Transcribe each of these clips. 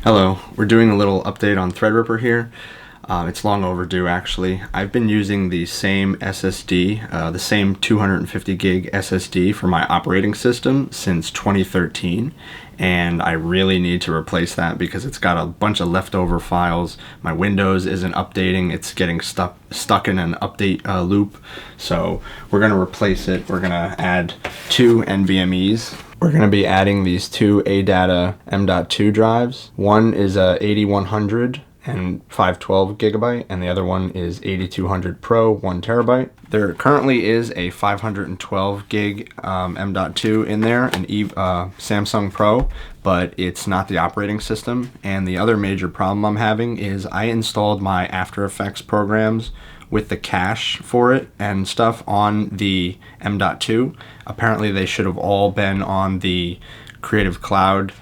Hello, we're doing a little update on Threadripper here. It's long overdue actually. I've been using the same SSD, the same 250 gig SSD for my operating system since 2013, and I really need to replace that because it's got a bunch of leftover files. My Windows isn't updating, it's getting stuck in an update loop, so we're going to replace it. We're going to add two NVMEs. We're going to be adding these two ADATA M.2 drives. One is a 8100 and 512 gigabyte, and the other one is 8200 Pro, 1 terabyte. There currently is a 512 gig M.2 in there, an Samsung Pro, but it's not the operating system. And the other major problem I'm having is I installed my After Effects programs with the cache for it and stuff on the M.2. Apparently they should have all been on the Creative Cloud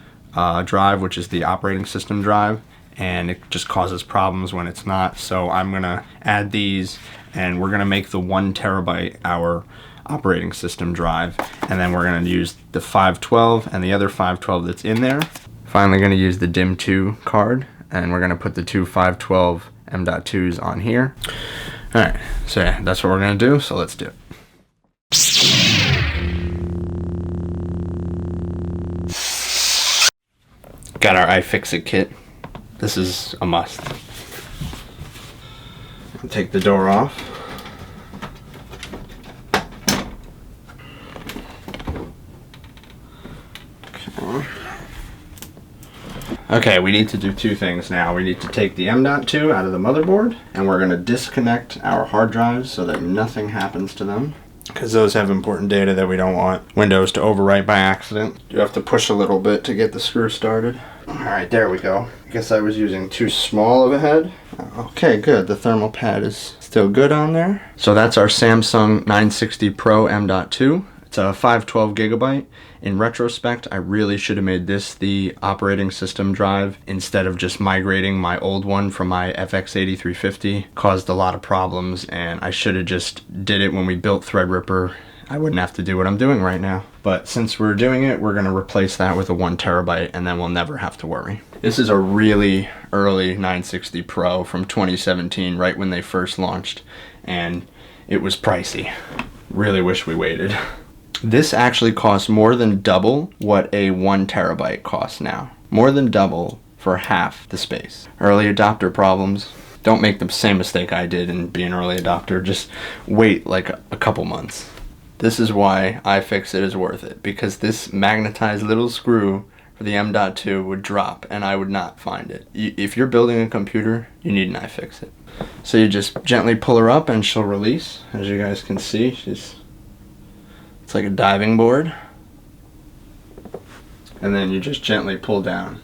drive, which is the operating system drive, and it just causes problems when it's not. So I'm gonna add these, and we're gonna make the 1 terabyte our operating system drive, and then we're gonna use the 512 and the other 512 that's in there. Finally gonna use the DIMM2 card, and we're gonna put the two 512 M.2s on here. Alright, so yeah, that's what we're gonna do, so let's do it. Got our iFixit kit. This is a must. Take the door off. Okay, we need to do two things now. We need to take the M.2 out of the motherboard, and we're going to disconnect our hard drives so that nothing happens to them, because those have important data that we don't want Windows to overwrite by accident. You have to push a little bit to get the screw started. Alright, there we go. I guess I was using too small of a head. Okay, good. The thermal pad is still good on there. So that's our Samsung 960 Pro M.2. It's a 512 gigabyte. In retrospect, I really should have made this the operating system drive instead of just migrating my old one from my FX8350. Caused a lot of problems, and I should have just did it when we built Threadripper. I wouldn't have to do what I'm doing right now. But since we're doing it, we're gonna replace that with a 1 terabyte, and then we'll never have to worry. This is a really early 960 Pro from 2017, right when they first launched, and it was pricey. Really wish we waited. This actually costs more than double what a 1 terabyte costs now. More than double for half the space. Early adopter problems. Don't make the same mistake I did and be an early adopter. Just wait like a couple months. This is why iFixit is worth it, because this magnetized little screw for the M.2 would drop and I would not find it. If you're building a computer, you need an iFixit. So you just gently pull her up and she'll release. As you guys can see, it's like a diving board. And then you just gently pull down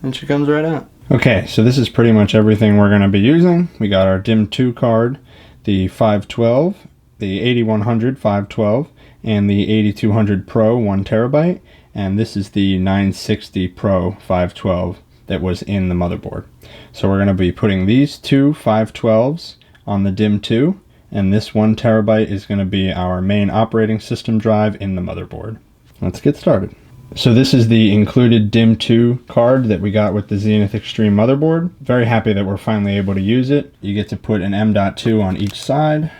and she comes right out. Okay, so this is pretty much everything we're going to be using. We got our DIMM2 card, the 512, the 8100 512, and the 8200 Pro 1 terabyte, and this is the 960 Pro 512 that was in the motherboard. So we're going to be putting these two 512s on the DIMM2, and this 1 terabyte is going to be our main operating system drive in the motherboard. Let's get started. So this is the included DIMM2 card that we got with the Zenith Extreme motherboard. Very happy that we're finally able to use it. You get to put an M.2 on each side.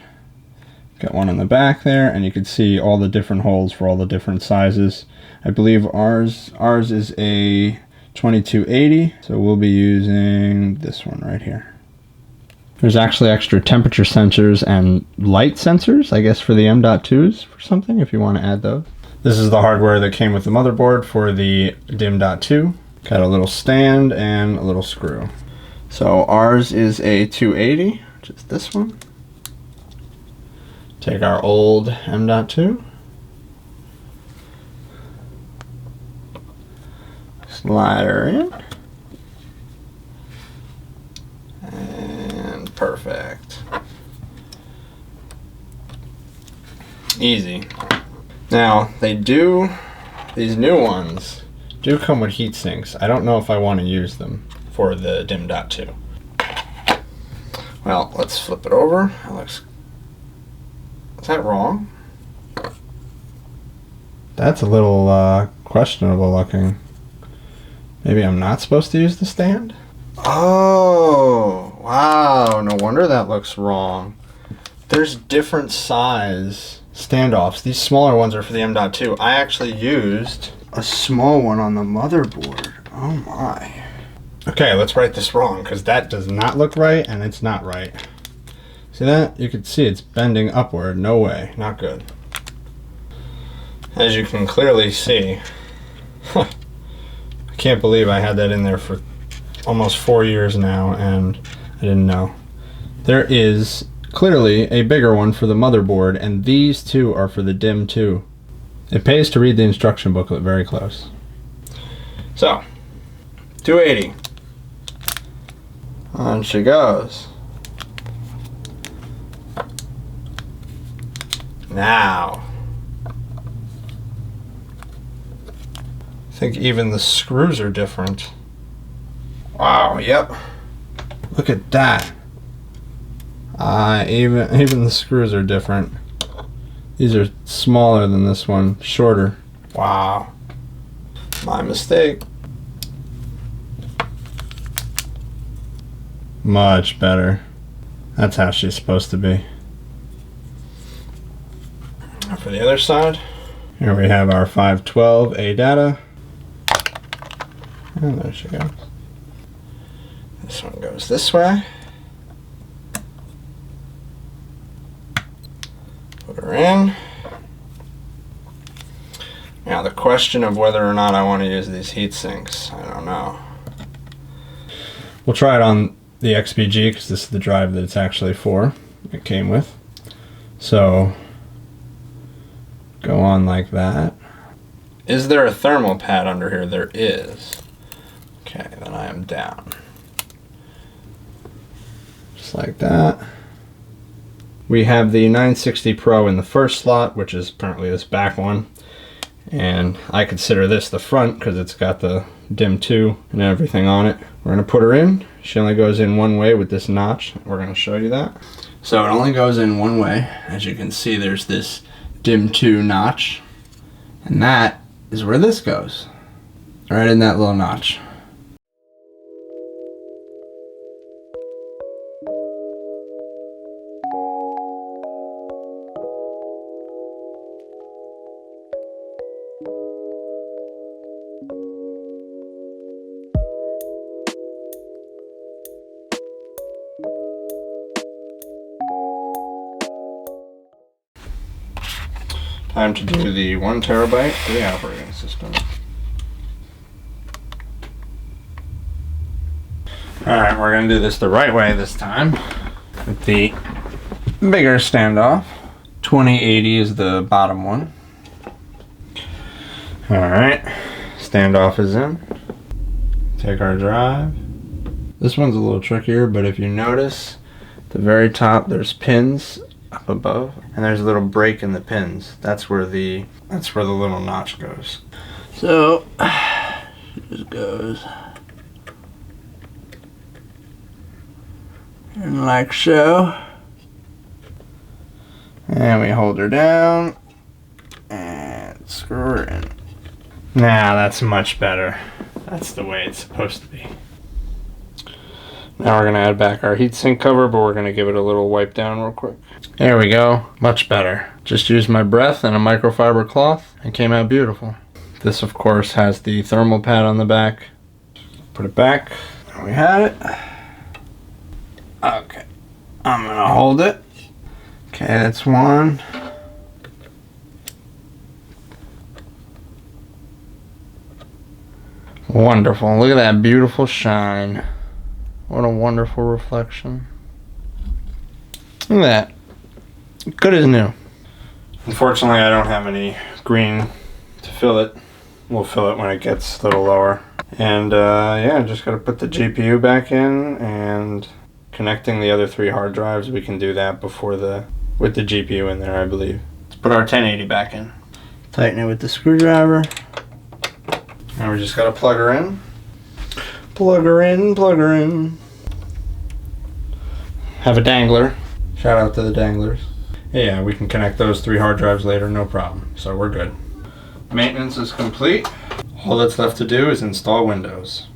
Got one on the back there, and you can see all the different holes for all the different sizes. I believe ours is a 2280, so we'll be using this one right here. There's actually extra temperature sensors and light sensors, I guess, for the M.2s for something, if you want to add those. This is the hardware that came with the motherboard for the DIMM.2. Got a little stand and a little screw. So ours is a 280, which is this one. Take our old M.2. Slide her in. And perfect. Easy. Now, these new ones do come with heat sinks. I don't know if I want to use them for the DIMM.2. Well, let's flip it over. Is that wrong? That's a little questionable looking. Maybe I'm not supposed to use the stand? Oh, wow. No wonder that looks wrong. There's different size standoffs. These smaller ones are for the M.2. I actually used a small one on the motherboard. Oh my. Okay, let's write this wrong because that does not look right and it's not right. See that? You can see it's bending upward. No way. Not good. As you can clearly see, I can't believe I had that in there for almost 4 years now and I didn't know. There is clearly a bigger one for the motherboard, and these two are for the DIMM 2. It pays to read the instruction booklet very close. So, 280. On she goes. Now, I think even the screws are different. Wow, yep. Look at that. Even the screws are different. These are smaller than this one, shorter. Wow. My mistake. Much better. That's how she's supposed to be. Now for the other side, here we have our 512 ADATA. And there she goes. This one goes this way. Put her in. Now the question of whether or not I want to use these heat sinks, I don't know. We'll try it on the XPG because this is the drive that it's actually for. It came with. So go on like that. Is there a thermal pad under here? There is. Okay, then I am down. Just like that. We have the 960 Pro in the first slot, which is apparently this back one. And I consider this the front because it's got the DIMM 2 and everything on it. We're going to put her in. She only goes in one way with this notch. We're going to show you that. So it only goes in one way. As you can see, there's this DIMM 2 notch. And that is where this goes. Right in that little notch. Time to do the 1 terabyte for the operating system. Alright, we're going to do this the right way this time. With the bigger standoff. 2080 is the bottom one. Alright, standoff is in. Take our drive. This one's a little trickier, but if you notice, at the very top there's pins up above, and there's a little break in the pins. That's where the little notch goes. So it just goes and like so, and we hold her down and screw her in. Now that's much better. That's the way it's supposed to be. Now we're going to add back our heatsink cover, but we're going to give it a little wipe down real quick. There we go. Much better. Just used my breath and a microfiber cloth and came out beautiful. This, of course, has the thermal pad on the back. Put it back. There we have it. Okay. I'm going to hold it. Okay, that's one. Wonderful. Look at that beautiful shine. What a wonderful reflection. Look at that. Good as new. Unfortunately, I don't have any green to fill it. We'll fill it when it gets a little lower. And yeah, just got to put the GPU back in, and connecting the other 3 hard drives, we can do that before with the GPU in there, I believe. Let's put our 1080 back in. Tighten it with the screwdriver. Now we just got to plug her in. Plug her in, plug her in. Have a dangler. Shout out to the danglers. Yeah, we can connect those 3 hard drives later, no problem. So we're good. Maintenance is complete. All that's left to do is install Windows.